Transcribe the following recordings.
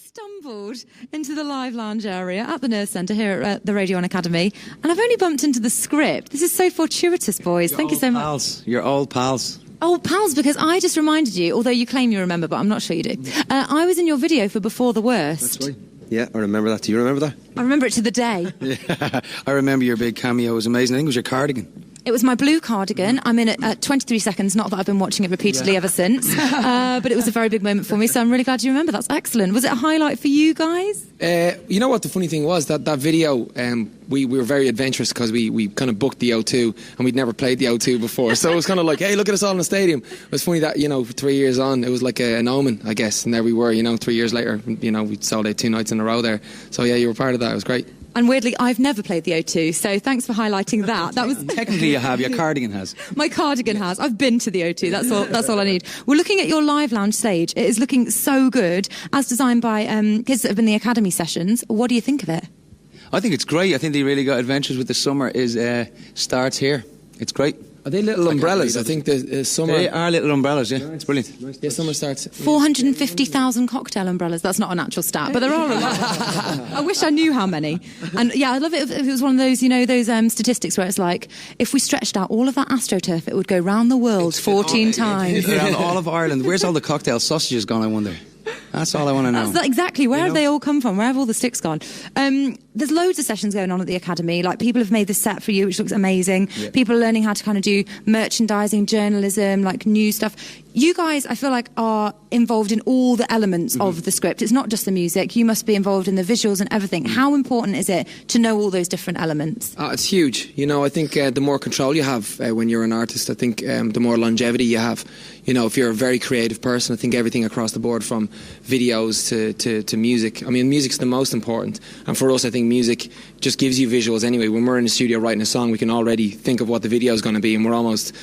stumbled into the live lounge area at the Nurse Centre here at the Radio 1 Academy, and I've only bumped into the script. This is so fortuitous, boys. Thank you so much. Pals. You're old pals. Old pals, because I just reminded you, although you claim you remember, but I'm not sure you do. I was in your video for Before the Worst. That's right. Yeah, I remember that. Do you remember that? I remember it to the day. Yeah, I remember your big cameo. It was amazing. I think it was your cardigan. It was my blue cardigan. I'm in it at 23 seconds, not that I've been watching it repeatedly ever since, but it was a very big moment for me, so I'm really glad you remember. That's excellent. Was it a highlight for you guys? You know what the funny thing was? That video, we were very adventurous because we kind of booked the O2 and we'd never played the O2 before. So it was kind of like, hey, look at us all in the stadium. It was funny that, 3 years on, it was like an omen, I guess. And there we were, 3 years later, we sold out 2 nights in a row there. So yeah, you were part of that. It was great. And weirdly, I've never played the O2, so thanks for highlighting that. That was technically you have. Your cardigan has. My cardigan has. I've been to the O2. That's all I need. We're looking at your live lounge stage. It is looking so good, as designed by kids that have been in the academy sessions. What do you think of it? I think it's great. I think they really got adventures with the summer. Starts here. It's great. Are they little umbrellas? I think the summer... They are little umbrellas, yeah. It's brilliant. Nice. Yeah, summer starts... 450,000 cocktail umbrellas. That's not an actual stat, but there are a lot. I wish I knew how many. And yeah, I'd love it if it was one of those, those statistics where it's like, if we stretched out all of that AstroTurf, it would go round the world 14 times. Around all of Ireland. Where's all the cocktail sausages gone, I wonder? That's all I want to know. Exactly. Where have they all come from? Where have all the sticks gone? There's loads of sessions going on at the Academy. Like, people have made this set for you, which looks amazing. Yeah. People are learning how to kind of do merchandising, journalism, like news stuff. You guys, I feel like, are involved in all the elements of the script. It's not just the music. You must be involved in the visuals and everything. How important is it to know all those different elements? It's huge. I think the more control you have when you're an artist, I think the more longevity you have. If you're a very creative person, I think everything across the board, from videos to music. I mean, music's the most important. And for us, I think music just gives you visuals anyway. When we're in the studio writing a song, we can already think of what the video is going to be, and we're almost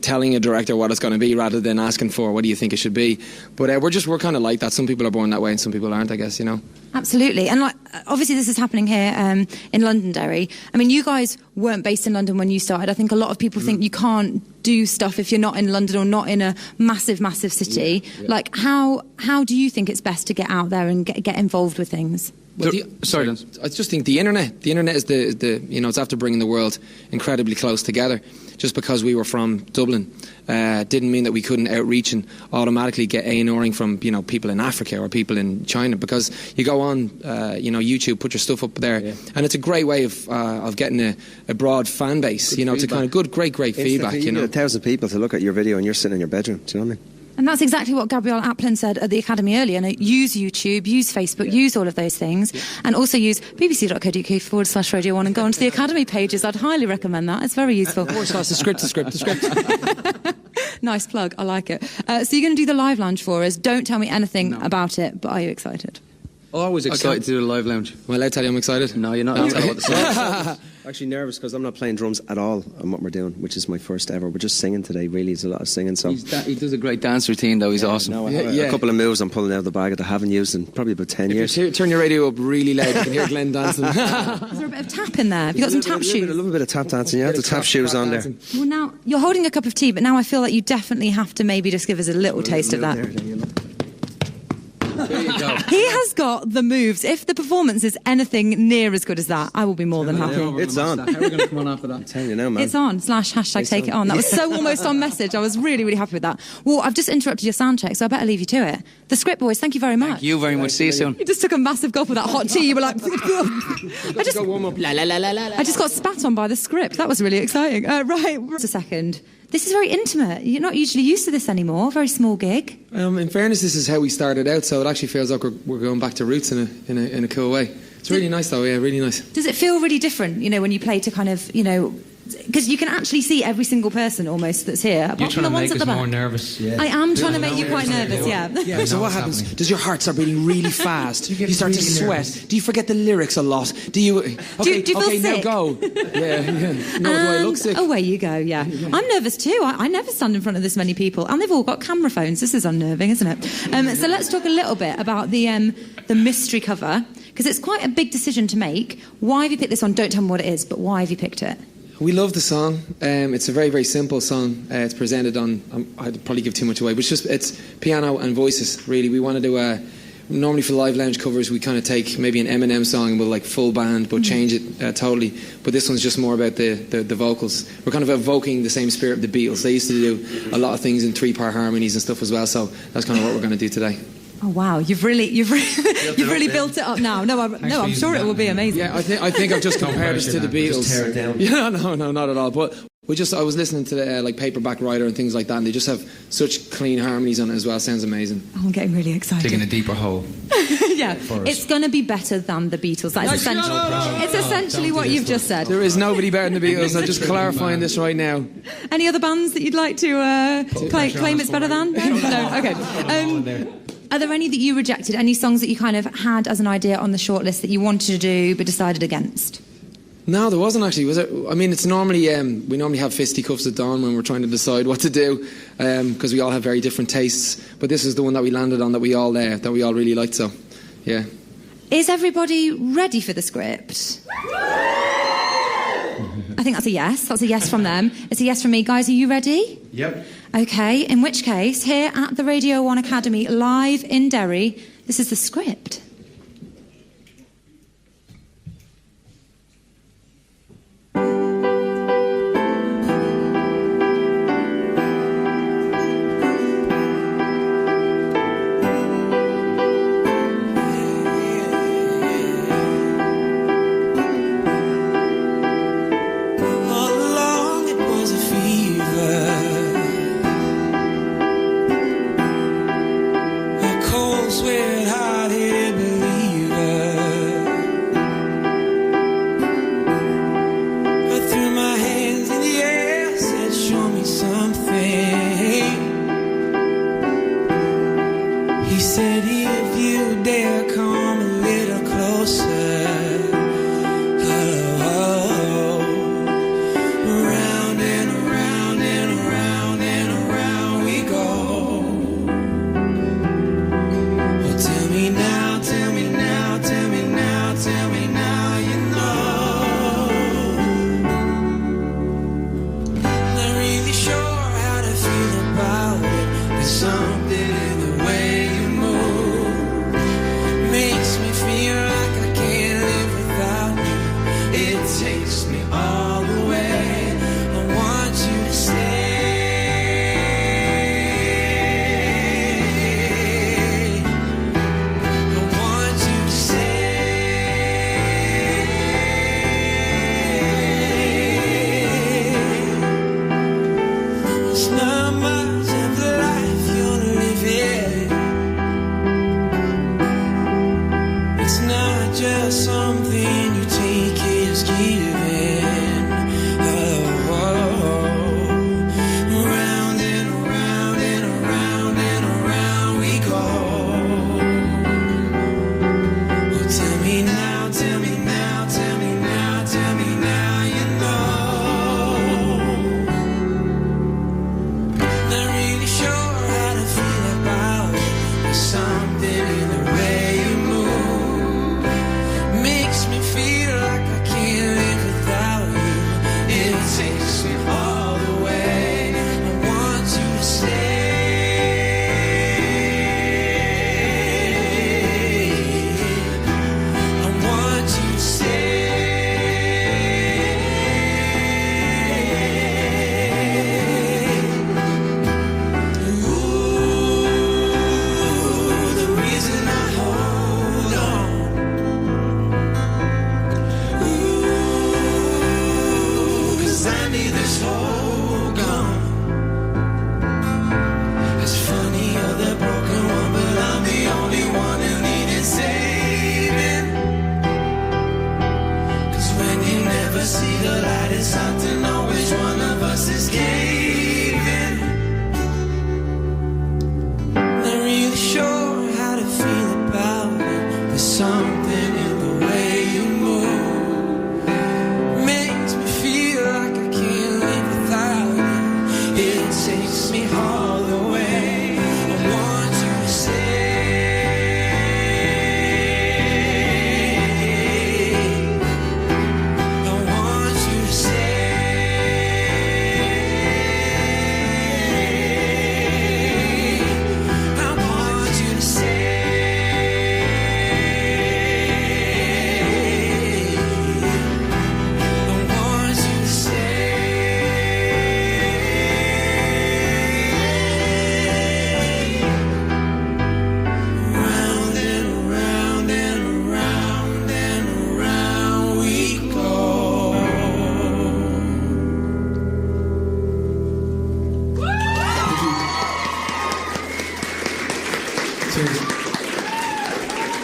telling a director what it's going to be rather than asking for what do you think it should be. But we're kind of like that. Some people are born that way and some people aren't, I guess, Absolutely. And obviously this is happening here in Londonderry. I mean, you guys weren't based in London when you started. I think a lot of people think you can't do stuff if you're not in London or not in a massive, massive city. Yeah. Like, how do you think it's best to get out there and get involved with things? Well, I just think the internet. The internet is it's after bringing the world incredibly close together. Just because we were from Dublin didn't mean that we couldn't outreach and automatically get A&Ring from people in Africa or people in China. Because you go on YouTube, put your stuff up there, and it's a great way of getting a broad fan base. To kind of great feedback. You get 1,000 people to look at your video and you're sitting in your bedroom. Do you know what I mean? And that's exactly what Gabrielle Applin said at the Academy earlier. Use YouTube, use Facebook, use all of those things, and also use bbc.co.uk/Radio 1 and go onto the Academy pages. I'd highly recommend that. It's very useful. Of course, that's the script. Nice plug. I like it. So you're going to do the live lounge for us. Don't tell me anything about it, but are you excited? Always excited to do the live lounge. Am I allowed to tell you I'm excited? No, you're not allowed to tell what the song is. Actually nervous because I'm not playing drums at all on what we're doing, which is my first ever. We're just singing today, really. It's a lot of singing. So he does a great dance routine, though. He's awesome. No, a couple of moves I'm pulling out of the bag that I haven't used in probably about 10 years. You turn your radio up really loud, you can hear Glenn dancing. Is there a bit of tap in there? Have you got some tap shoes? A little bit of tap dancing, yeah. The tap shoes on there. Well, now, you're holding a cup of tea, but now I feel like you definitely have to maybe just give us a little taste of that. There you go. He has got the moves. If the performance is anything near as good as that, I will be more than happy. It's on. How are we going to come on after that? I'm telling you now, man. It's on. /take it on. That was so almost on message. I was really, really happy with that. Well, I've just interrupted your sound check, so I better leave you to it. The script boys, thank you very much. Thank you very much. See you soon. You just took a massive gulp of that hot tea. You were like... I just got spat on by the script. That was really exciting. Right, just a second. This is very intimate. You're not usually used to this anymore. Very small gig. In fairness, this is how we started out, so it actually feels like we're going back to roots in a cool way. It's really nice, though. Yeah, really nice. Does it feel really different? When you play to kind of because you can actually see every single person almost that's here. You're trying to make us more nervous. Yeah. I am trying to make you quite nervous. Yeah. So what happens? Does your heart start beating really fast? You start to sweat. Do you forget the lyrics a lot? Do you? Okay, do you feel sick? Now go. Yeah. No, do I look sick? Away you go. Yeah. I'm nervous too. I never stand in front of this many people, and they've all got camera phones. This is unnerving, isn't it? So let's talk a little bit about the mystery cover, because it's quite a big decision to make. Why have you picked this one? Don't tell me what it is, but why have you picked it? We love the song. It's a very, very simple song. It's presented on, I'd probably give too much away, but it's piano and voices, really. We wanted to normally for live lounge covers we kind of take maybe an Eminem song and we'll like full band but change it totally. But this one's just more about the vocals. We're kind of evoking the same spirit of the Beatles. They used to do a lot of things in 3-part harmonies and stuff as well. So that's kind of what we're going to do today. Oh wow! You've really built it up now. No, I'm sure it will be amazing. Yeah, I think I've just compared us to the Beatles. Just tear it down. Yeah, no, not at all. But I was listening to the, like Paperback Writer and things like that, and they just have such clean harmonies on it as well. Sounds amazing. I'm getting really excited. Digging a deeper hole. Yeah, it's going to be better than the Beatles. That is essentially what you've just said. There is nobody better than the Beatles. I'm just clarifying this right now. Any other bands that you'd like to claim it's better than? No? Okay. Are there any that you rejected? Any songs that you kind of had as an idea on the shortlist that you wanted to do but decided against? No, there wasn't actually. Was it? I mean, it's normally we normally have fisticuffs at dawn when we're trying to decide what to do because we all have very different tastes. But this is the one that we landed on that we all really liked. So, yeah. Is everybody ready for the script? I think that's a yes. That's a yes from them. It's a yes from me. Guys, are you ready? Yep. Okay, in which case, here at the Radio 1 Academy, live in Derry, this is the script.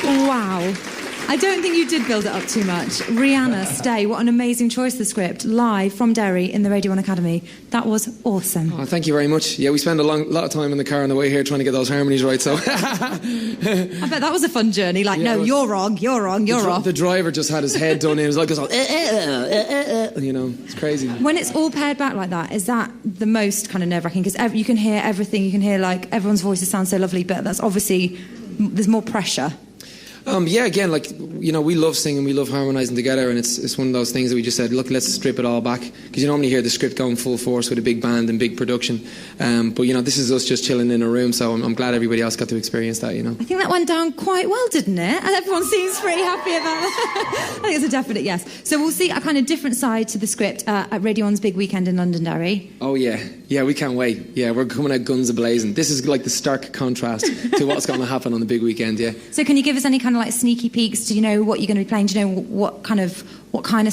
Wow. I don't think you did build it up too much. Rihanna, Stay, what an amazing choice, the script, live from Derry in the Radio 1 Academy. That was awesome. Oh, thank you very much. Yeah, we spent a lot of time in the car on the way here trying to get those harmonies right, so... I bet that was a fun journey, like, yeah, no, you're wrong, you're off. The driver just had his head done in, it was like, you know, it's crazy. When it's all paired back like that, is that the most kind of nerve-wracking? Because you can hear everything, you can hear, like, everyone's voices sound so lovely, but that's obviously, there's more pressure. Yeah, again, like, you know, we love singing, we love harmonising together, and it's one of those things that we just said, look, let's strip it all back, because you normally hear the script going full force with a big band and big production, but, you know, this is us just chilling in a room, so I'm glad everybody else got to experience that, you know. I think that went down quite well, didn't it? And everyone seems pretty happy about that. I think it's a definite yes. So we'll see a kind of different side to the script at Radio 1's big weekend in Londonderry. Oh, yeah. Yeah, we can't wait. Yeah, we're coming out guns a-blazing. This is like the stark contrast to what's going to happen on the big weekend, yeah. So can you give us any kind of like sneaky peeks? Do you know what you're going to be playing? Do you know what kind of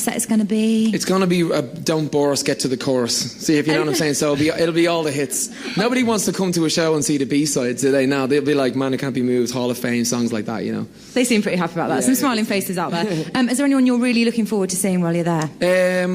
set it's going to be? It's going to be Don't Bore Us, Get to the Chorus. See, if you know what I'm saying? So it'll be all the hits. Nobody wants to come to a show and see the B-sides, do they? No, they'll be like Man Who Can't Be Moved, Hall of Fame, songs like that, you know. They seem pretty happy about that. Some smiling faces out there. Is there anyone you're really looking forward to seeing while you're there?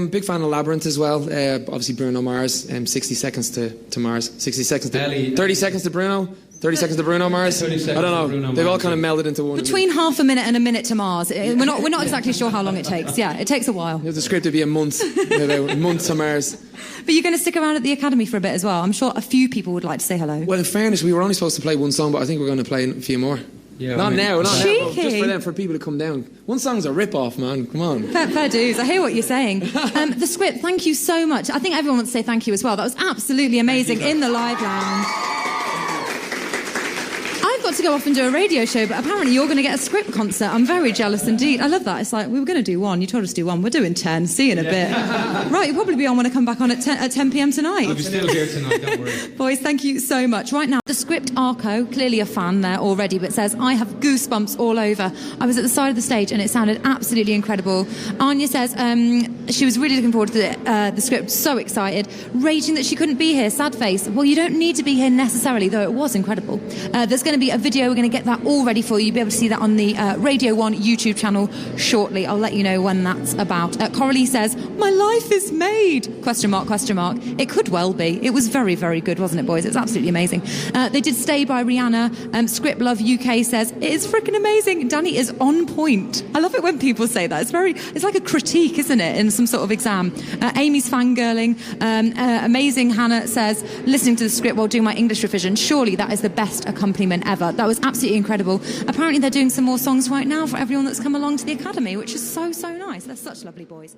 Big fan of Labyrinth as well. Obviously Bruno Mars. 60 seconds to Mars. 60 seconds to... 30 seconds to Bruno. 30 seconds to Bruno Mars. I don't know. They've all kind of melded into one. Between half a minute and a minute to Mars. We're not exactly sure how long it takes. Yeah, it takes a while. The script would be a month. A month to Mars. But you're going to stick around at the Academy for a bit as well. I'm sure a few people would like to say hello. Well, in fairness, we were only supposed to play one song, but I think we're going to play a few more. Yeah, not now, Cheeky. just for them, for people to come down. One song's a rip-off, man. Come on. Fair dues. I hear what you're saying. The script, thank you so much. I think everyone wants to say thank you as well. That was absolutely amazing in the live lounge. I've got to go off and do a radio show, but apparently you're going to get a script concert. I'm very jealous indeed. I love that. It's like, we were going to do one. You told us to do one. We're doing 10. See you in a bit. Right, you'll probably be on when I come back on at 10 p.m. tonight. I'll be still here tonight, don't worry. Boys, thank you so much. Right now, the script Arco, clearly a fan there already, but says, I have goosebumps all over. I was at the side of the stage and it sounded absolutely incredible. Anya says she was really looking forward to the script, so excited, raging that she couldn't be here, sad face. Well, you don't need to be here necessarily, though it was incredible. There's going to be a video, we're going to get that all ready for you. You'll be able to see that on the Radio 1 YouTube channel shortly. I'll let you know when that's about. Coralie says, my life is made! Question mark, question mark. It could well be. It was very, very good, wasn't it, boys? It's absolutely amazing. They did Stay by Rihanna. Script Love UK says, it is freaking amazing. Danny is on point. I love it when people say that. It's like a critique, isn't it, in some sort of exam. Amy's fangirling. Amazing Hannah says, listening to the script while doing my English revision, surely that is the best accompaniment ever. That was absolutely incredible. Apparently they're doing some more songs right now for everyone that's come along to the Academy, which is so, so nice. They're such lovely boys.